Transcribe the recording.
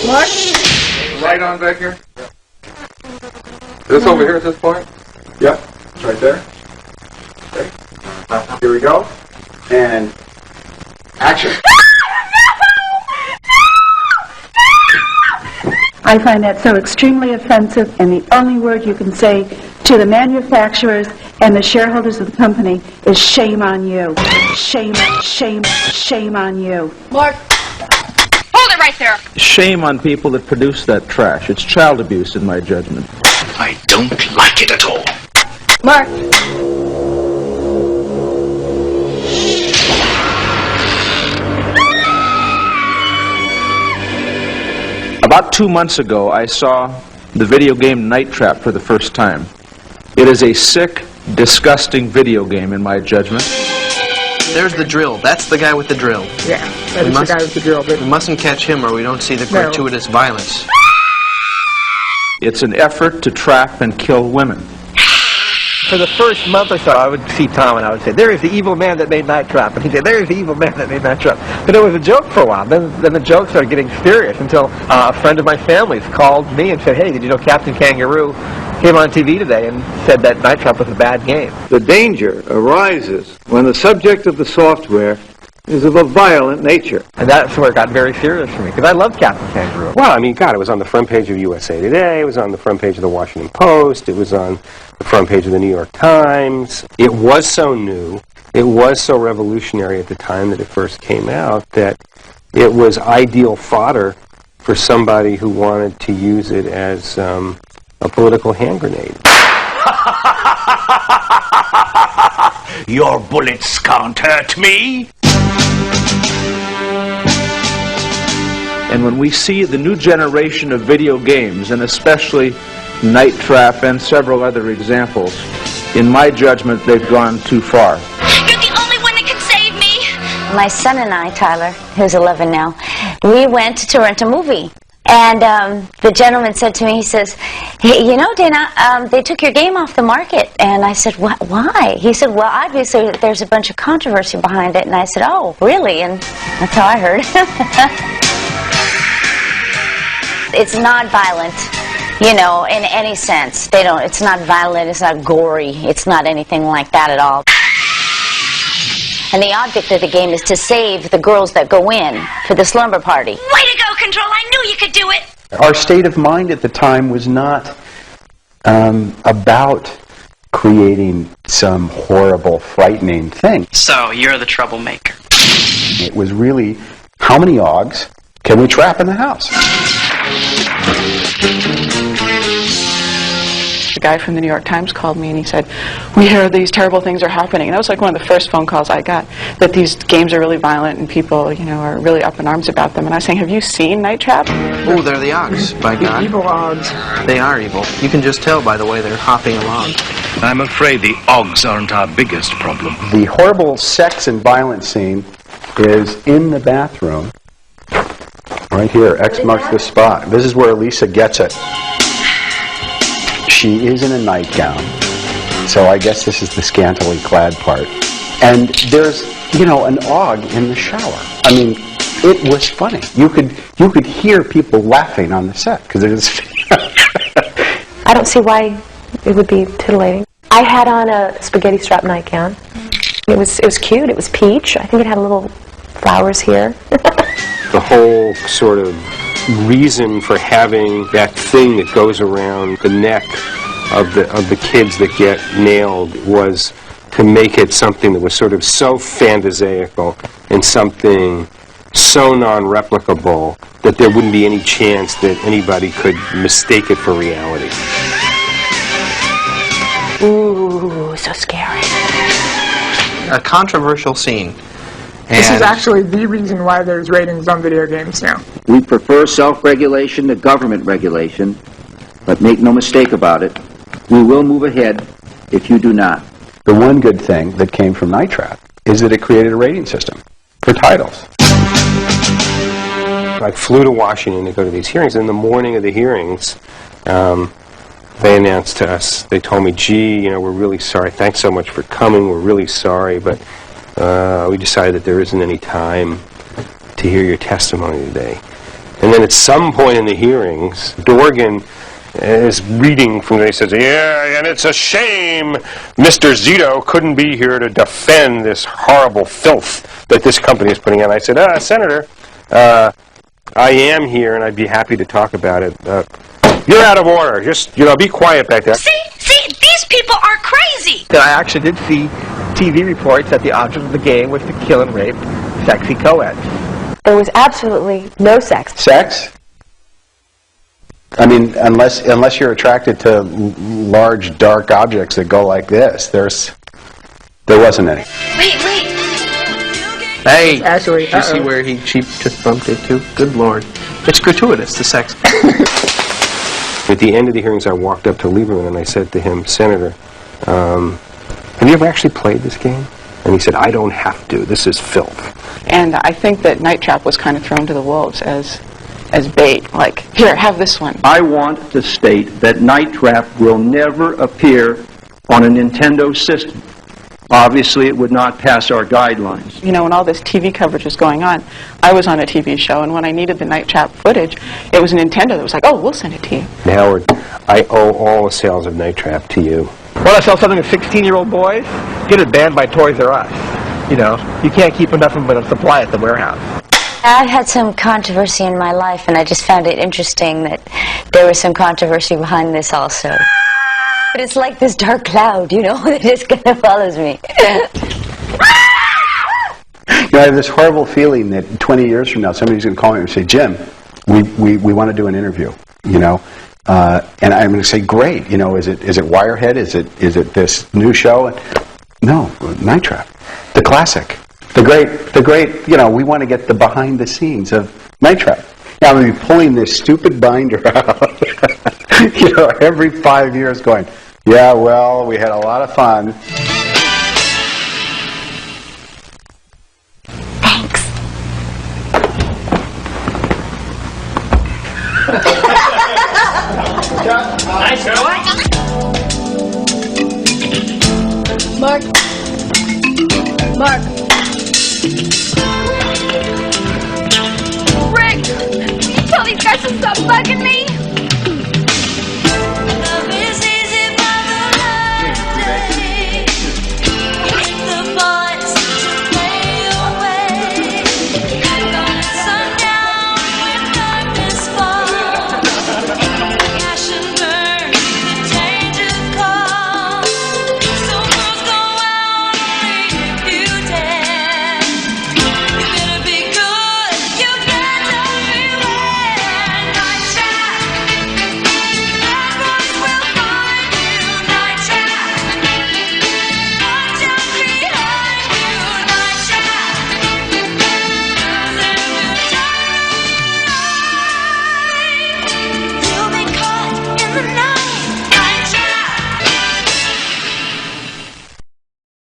Mark? Right on back here? Is this over here at this point? Yep, it's right there. Okay. Here we go. And action. I find that so extremely offensive, and the only word you can say to the manufacturers and the shareholders of the company is shame on you. Shame, shame, shame on you. Mark. Hold it right there. Shame on people that produce that trash. It's child abuse in my judgment. I don't like it at all. Mark. About 2 months ago, I saw the video game Night Trap for the first time. It is a sick, disgusting video game in my judgment. There's the drill. That's the guy with the drill. Yeah, that is the guy with the drill. But we mustn't catch him or we don't see the gratuitous violence. It's an effort to trap and kill women. For the first month or so, I would see Tom and I would say, there is the evil man that made Night Trap. And he'd say, there is the evil man that made Night Trap. But it was a joke for a while. Then the joke started getting serious until a friend of my family's called me and said, hey, did you know Captain Kangaroo came on TV today and said that Night Trap was a bad game? The danger arises when the subject of the software is of a violent nature. And that's where it got very serious for me, because I loved Captain Kangaroo. Well, I mean, God, it was on the front page of USA Today, it was on the front page of the Washington Post, it was on the front page of the New York Times. It was so new, it was so revolutionary at the time that it first came out, that it was ideal fodder for somebody who wanted to use it as a political hand grenade. Your bullets can't hurt me. And when we see the new generation of video games, and especially Night Trap and several other examples, in my judgment, they've gone too far. You're the only one that can save me. My son and I, Tyler, who's 11 now, we went to rent a movie. And the gentleman said to me, he says, hey, you know, Dana, they took your game off the market. And I said, what? Why? He said, well, obviously there's a bunch of controversy behind it. And I said, oh, really? And that's how I heard. It's not violent, you know, in any sense. It's not violent, it's not gory, it's not anything like that at all. And the object of the game is to save the girls that go in for the slumber party. Way to go, Control. I knew you could do it. Our state of mind at the time was not about creating some horrible, frightening thing. So, you're the troublemaker. It was really, how many Augs can we trap in the house? the guy from the New York Times called me and he said, we hear these terrible things are happening. And that was like one of the first phone calls I got, that these games are really violent and people, you know, are really up in arms about them. And I was saying, have you seen Night Trap? Oh, they're the Augs, by God. Evil Augs. They are evil. You can just tell by the way they're hopping along. I'm afraid the Augs aren't our biggest problem. The horrible sex and violence scene is in the bathroom. Right here, X marks the spot. This is where Elisa gets it. She is in a nightgown, so I guess this is the scantily clad part. And there's, you know, an Aug in the shower. I mean, it was funny. You could hear people laughing on the set because it is. I don't see why it would be titillating. I had on a spaghetti strap nightgown. It was cute. It was peach. I think it had a little flowers here. The whole sort of reason for having that thing that goes around the neck of the kids that get nailed was to make it something that was sort of so phantasaical and something so non-replicable that there wouldn't be any chance that anybody could mistake it for reality. Ooh, so scary. A controversial scene. This is actually the reason why there's ratings on video games now. We prefer self-regulation to government regulation, but make no mistake about it, we will move ahead if you do not. The one good thing that came from Night Trap is that it created a rating system for titles. I flew to Washington to go to these hearings. In the morning of the hearings, they announced to us, they told me, gee, you know, we're really sorry. Thanks so much for coming. We're really sorry, but we decided that there isn't any time to hear your testimony today. And then at some point in the hearings, Dorgan is reading from there. He says, yeah, and it's a shame Mr. Zito couldn't be here to defend this horrible filth that this company is putting on. I said, Senator, I am here, and I'd be happy to talk about it. You're out of order. Just, be quiet back there. See, these people are crazy. I actually did see TV reports that the object of the game was to kill and rape sexy co-eds. There was absolutely no sex. Sex? I mean, unless you're attracted to large, dark objects that go like this, there wasn't any. Wait. Hey, actually, you see where she just bumped into? Good Lord. It's gratuitous, the sex. At the end of the hearings, I walked up to Lieberman and I said to him, Senator, have you ever actually played this game? And he said, I don't have to. This is filth. And I think that Night Trap was kind of thrown to the wolves as bait. Like, here, have this one. I want to state that Night Trap will never appear on a Nintendo system. Obviously, it would not pass our guidelines. You know, when all this TV coverage was going on, I was on a TV show, and when I needed the Night Trap footage, it was Nintendo that was like, oh, we'll send it to you. Howard, I owe all the sales of Night Trap to you. Want to sell something to 16-year-old boys? Get it banned by Toys R Us. You can't keep enough of a supply at the warehouse. I've had some controversy in my life, and I just found it interesting that there was some controversy behind this also. But it's like this dark cloud, that just kind of follows me. I have this horrible feeling that 20 years from now, somebody's going to call me and say, Jim, we want to do an interview, and I'm going to say, great, is it Wirehead? Is it this new show? No, Night Trap, the classic, the great, we want to get the behind the scenes of Night Trap. Now, I'm going to be pulling this stupid binder out, every 5 years going, yeah, well, we had a lot of fun. Thanks. Nice Mark.